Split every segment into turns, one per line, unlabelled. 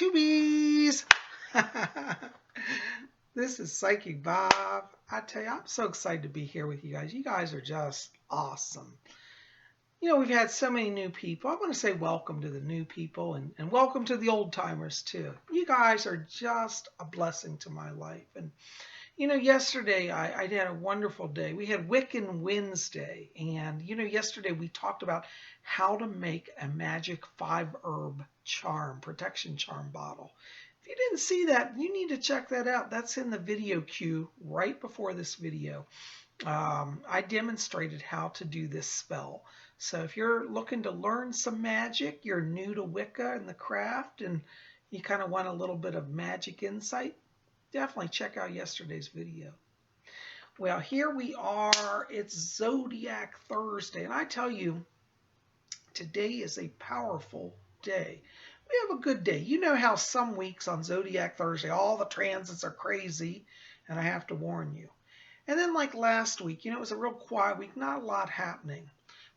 Tubies! This is Psychic Bob. I tell you, I'm so excited to be here with you guys. You guys are just awesome. You know, we've had so many new people. I want to say welcome to the new people and welcome to the old timers too. You guys are just a blessing to my life. And you know, yesterday I had a wonderful day. We had Wiccan Wednesday. And, you know, yesterday we talked about how to make a magic 5-herb charm, protection charm bottle. If you didn't see that, you need to check that out. That's in the video queue right before this video. I demonstrated how to do this spell. So if you're looking to learn some magic, you're new to Wicca and the craft, and you kind of want a little bit of magic insight, definitely check out yesterday's video. Well, here we are. It's Zodiac Thursday. And I tell you, today is a powerful day. We have a good day. You know how some weeks on Zodiac Thursday, all the transits are crazy, and I have to warn you. And then like last week, you know, it was a real quiet week, not a lot happening.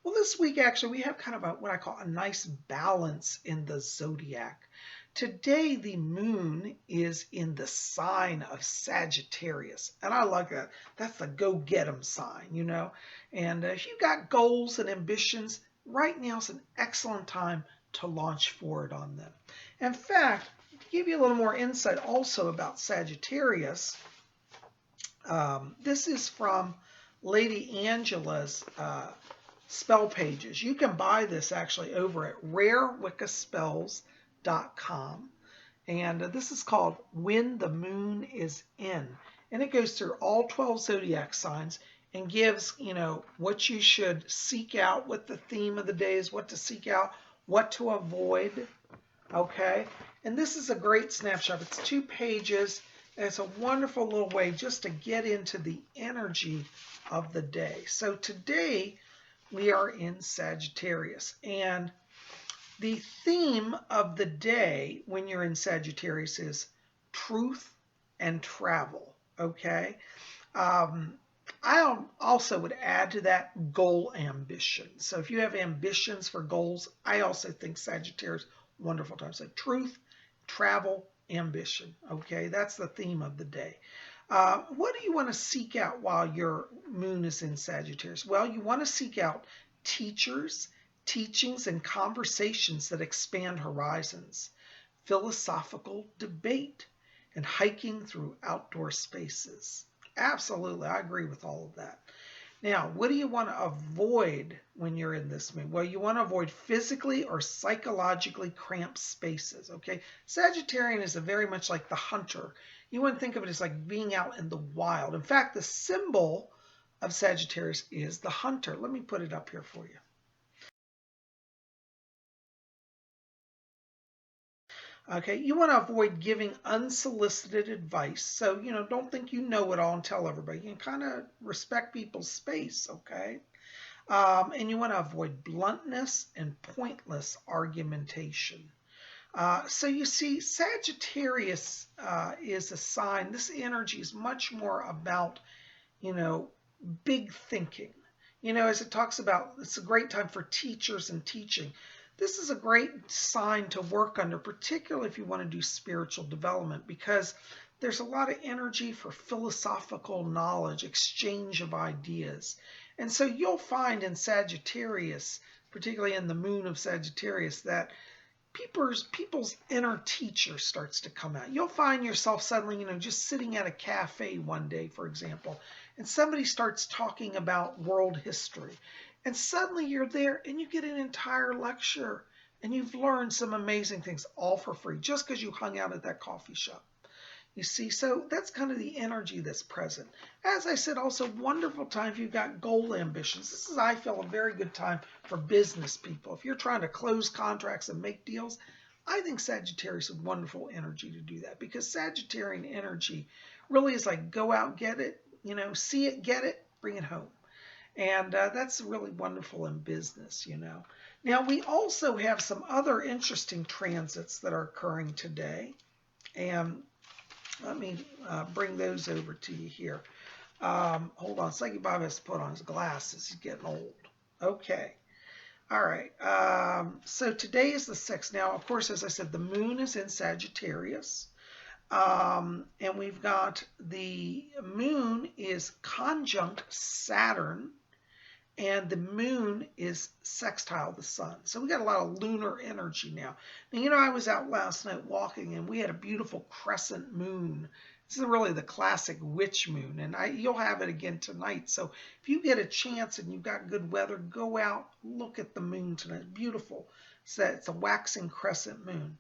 Well, this week, actually, we have kind of what I call a nice balance in the zodiac. Today, the moon is in the sign of Sagittarius. And I like that. That's the go-get-'em sign, you know. And if you've got goals and ambitions, right now is an excellent time to launch forward on them. In fact, to give you a little more insight also about Sagittarius, this is from Lady Angela's spell pages. You can buy this actually over at rarewiccaspells.com, and this is called When the Moon is In, and it goes through all 12 zodiac signs and gives, you know, what you should seek out, what the theme of the day is, what to seek out, what to avoid. Okay, and this is a great snapshot. It's 2 pages, and it's a wonderful little way just to get into the energy of the day. So today we are in Sagittarius, and the theme of the day when you're in Sagittarius is truth and travel, okay? I also would add to that goal ambition. So if you have ambitions for goals, I also think Sagittarius, wonderful time. So truth, travel, ambition, okay? That's the theme of the day. What do you want to seek out while your moon is in Sagittarius? Well, you want to seek out teachers, teachings, and conversations that expand horizons, philosophical debate, and hiking through outdoor spaces. Absolutely, I agree with all of that. Now, what do you want to avoid when you're in this moon? Well, you want to avoid physically or psychologically cramped spaces, okay? Sagittarian is very much like the hunter. You want to think of it as like being out in the wild. In fact, the symbol of Sagittarius is the hunter. Let me put it up here for you. Okay, you want to avoid giving unsolicited advice. So, you know, don't think you know it all and tell everybody. You can kind of respect people's space, okay? And you want to avoid bluntness and pointless argumentation. So you see, Sagittarius is a sign. This energy is much more about, you know, big thinking. You know, as it talks about, it's a great time for teachers and teaching. This is a great sign to work under, particularly if you want to do spiritual development, because there's a lot of energy for philosophical knowledge, exchange of ideas. And so you'll find in Sagittarius, particularly in the moon of Sagittarius, that people's inner teacher starts to come out. You'll find yourself suddenly, you know, just sitting at a cafe one day, for example, and somebody starts talking about world history. And suddenly you're there and you get an entire lecture and you've learned some amazing things all for free just because you hung out at that coffee shop. You see, so that's kind of the energy that's present. As I said, also wonderful time if you've got goal ambitions. This is, I feel, a very good time for business people. If you're trying to close contracts and make deals, I think Sagittarius is wonderful energy to do that, because Sagittarian energy really is like go out, get it, you know, see it, get it, bring it home. And that's really wonderful in business, you know. Now, we also have some other interesting transits that are occurring today. And let me bring those over to you here. Hold on. Psychic Bob has to put on his glasses. He's getting old. Okay. All right. So today is the 6th. Now, of course, as I said, the moon is in Sagittarius. And we've got the moon is conjunct Saturn, and the moon is sextile the sun. So we got a lot of lunar energy now. Now, I was out last night walking, and we had a beautiful crescent moon. This is really the classic witch moon, and you'll have it again tonight. So if you get a chance and you've got good weather, go out, look at the moon tonight. It's beautiful. So it's a waxing crescent moon.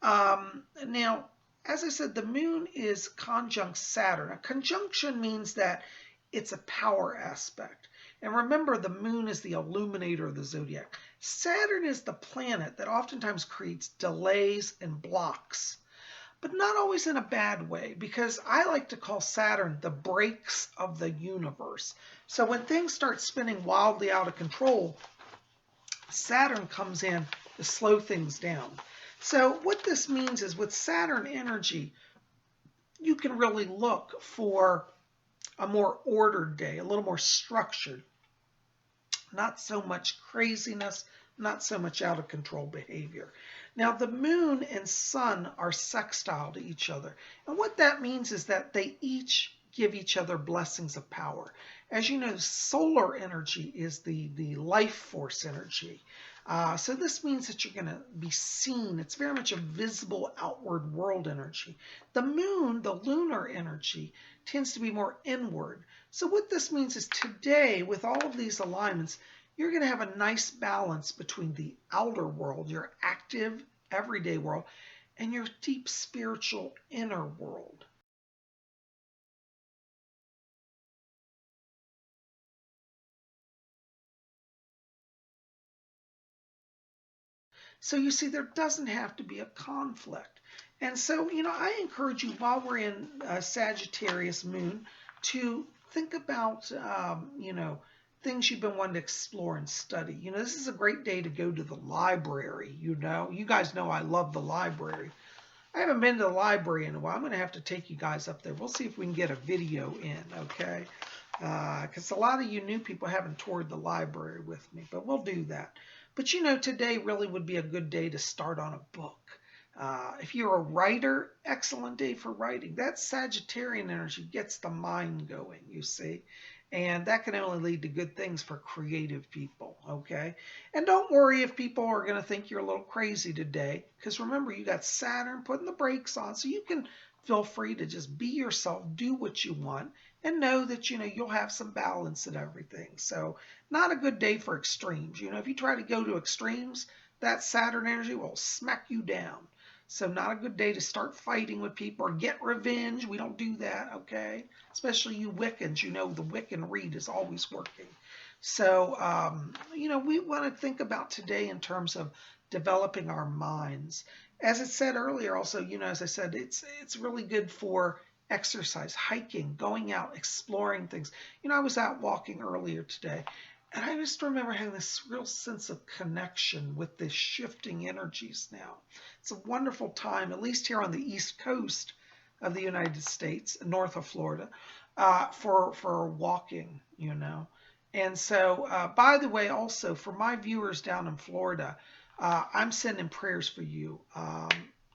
Now, as I said, the moon is conjunct Saturn. A conjunction means that it's a power aspect. And remember, the moon is the illuminator of the zodiac. Saturn is the planet that oftentimes creates delays and blocks, but not always in a bad way, because I like to call Saturn the brakes of the universe. So when things start spinning wildly out of control, Saturn comes in to slow things down. So what this means is with Saturn energy, you can really look for a more ordered day, a little more structured, not so much craziness, not so much out of control behavior. Now, the moon and sun are sextile to each other. And what that means is that they each give each other blessings of power. As you know, solar energy is the life force energy. So this means that you're going to be seen. It's very much a visible outward world energy. The moon, the lunar energy, tends to be more inward. So what this means is today, with all of these alignments, you're going to have a nice balance between the outer world, your active, everyday world, and your deep spiritual inner world. So you see, there doesn't have to be a conflict. And so, I encourage you while we're in Sagittarius Moon to think about, things you've been wanting to explore and study. This is a great day to go to the library. You guys know I love the library. I haven't been to the library in a while. I'm going to have to take you guys up there. We'll see if we can get a video in, okay? Because a lot of you new people haven't toured the library with me, but we'll do that. But today really would be a good day to start on a book. If you're a writer, excellent day for writing. That Sagittarian energy gets the mind going, you see. And that can only lead to good things for creative people, okay? And don't worry if people are going to think you're a little crazy today, because remember, you got Saturn putting the brakes on, so you can feel free to just be yourself, do what you want, and know that, you'll have some balance in everything. So not a good day for extremes. If you try to go to extremes, that Saturn energy will smack you down. So not a good day to start fighting with people or get revenge. We don't do that, okay? Especially you Wiccans. The Wiccan read is always working. So, we want to think about today in terms of developing our minds. As it said earlier also, as I said, it's really good for exercise, hiking, going out, exploring things. I was out walking earlier today, and I just remember having this real sense of connection with the shifting energies now. It's a wonderful time, at least here on the East Coast of the United States, north of Florida, for walking, And so, by the way, also, for my viewers down in Florida, I'm sending prayers for you.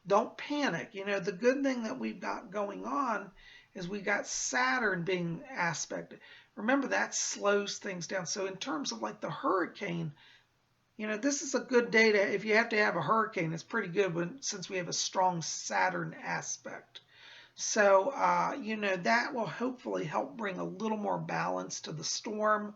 Don't panic. The good thing that we've got going on is we got Saturn being aspected. Remember, that slows things down. So in terms of like the hurricane, this is a good day to, if you have to have a hurricane, it's pretty good since we have a strong Saturn aspect. So, that will hopefully help bring a little more balance to the storm,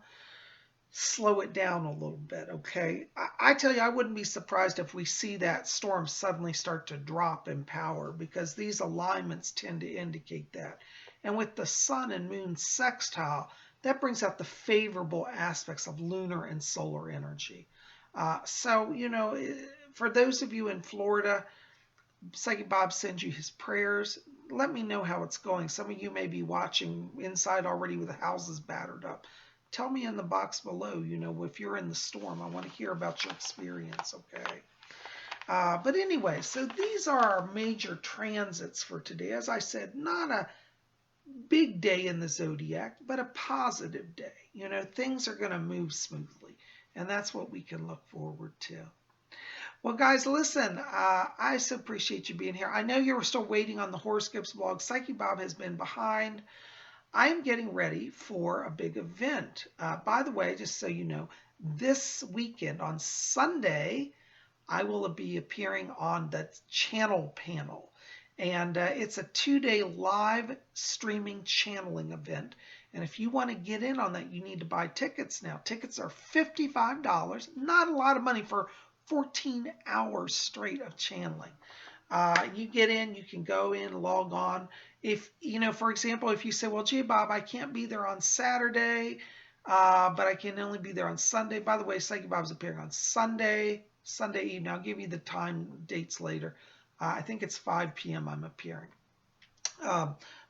slow it down a little bit, okay? I tell you, I wouldn't be surprised if we see that storm suddenly start to drop in power, because these alignments tend to indicate that. And with the sun and moon sextile, that brings out the favorable aspects of lunar and solar energy. So, for those of you in Florida, Psychic Bob sends you his prayers. Let me know how it's going. Some of you may be watching inside already with the houses battered up. Tell me in the box below, if you're in the storm. I want to hear about your experience, okay? But anyway, so these are our major transits for today. As I said, not a big day in the zodiac, but a positive day. Things are going to move smoothly, and that's what we can look forward to. Well, guys, listen, I so appreciate you being here. I know you were still waiting on the horoscopes blog. Psyche Bob has been behind. I am getting ready for a big event. By the way, just so you know, this weekend on Sunday, I will be appearing on the channel panel. And it's a 2-day live streaming channeling event. And if you want to get in on that, you need to buy tickets now. Tickets are $55. Not a lot of money for 14 hours straight of channeling. You get in, you can go in, log on. If, for example, if you say, well, gee, Bob, I can't be there on Saturday, but I can only be there on Sunday. By the way, Psyche Bob's appearing on Sunday evening. I'll give you the time dates later. I think it's 5 p.m. I'm appearing.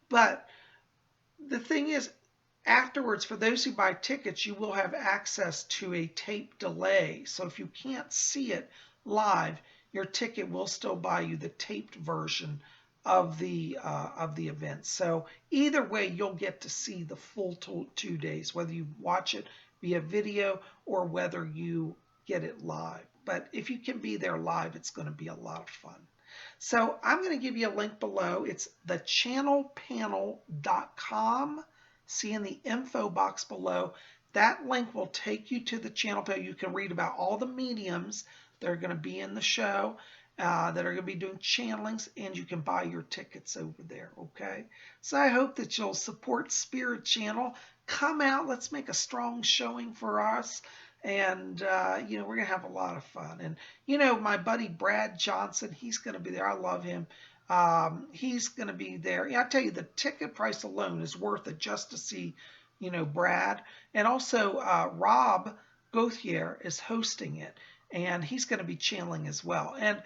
But the thing is, afterwards, for those who buy tickets, you will have access to a tape delay. So if you can't see it live, your ticket will still buy you the taped version of the event. So either way, you'll get to see the full 2 days, whether you watch it via video or whether you get it live. But if you can be there live, it's going to be a lot of fun. So I'm going to give you a link below. It's thechannelpanel.com. See in the info box below. That link will take you to the channel panel. You can read about all the mediums that are going to be in the show, that are going to be doing channelings, and you can buy your tickets over there, okay? So I hope that you'll support Spirit Channel. Come out. Let's make a strong showing for us. And, we're going to have a lot of fun. And, my buddy Brad Johnson, he's going to be there. I love him. He's going to be there. I tell you, the ticket price alone is worth it just to see, Brad. And also, Rob Gauthier is hosting it, and he's going to be channeling as well. And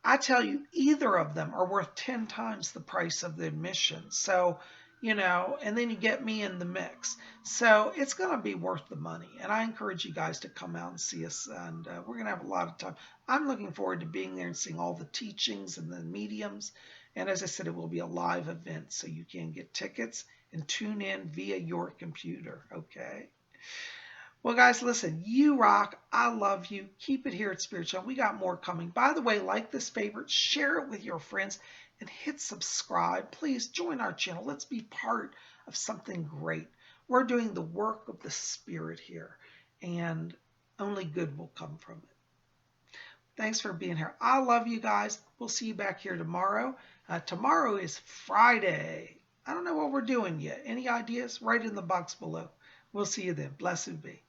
I tell you, either of them are worth 10 times the price of the admission. So, and then you get me in the mix. So it's going to be worth the money. And I encourage you guys to come out and see us. And we're going to have a lot of time. I'm looking forward to being there and seeing all the teachings and the mediums. And as I said, it will be a live event. So you can get tickets and tune in via your computer. Okay. Well, guys, listen, you rock. I love you. Keep it here at Spirit Channel. We got more coming. By the way, like this favorite, share it with your friends, and hit subscribe. Please join our channel. Let's be part of something great. We're doing the work of the Spirit here, and only good will come from it. Thanks for being here. I love you guys. We'll see you back here tomorrow. Tomorrow is Friday. I don't know what we're doing yet. Any ideas? Write in the box below. We'll see you then. Blessed be.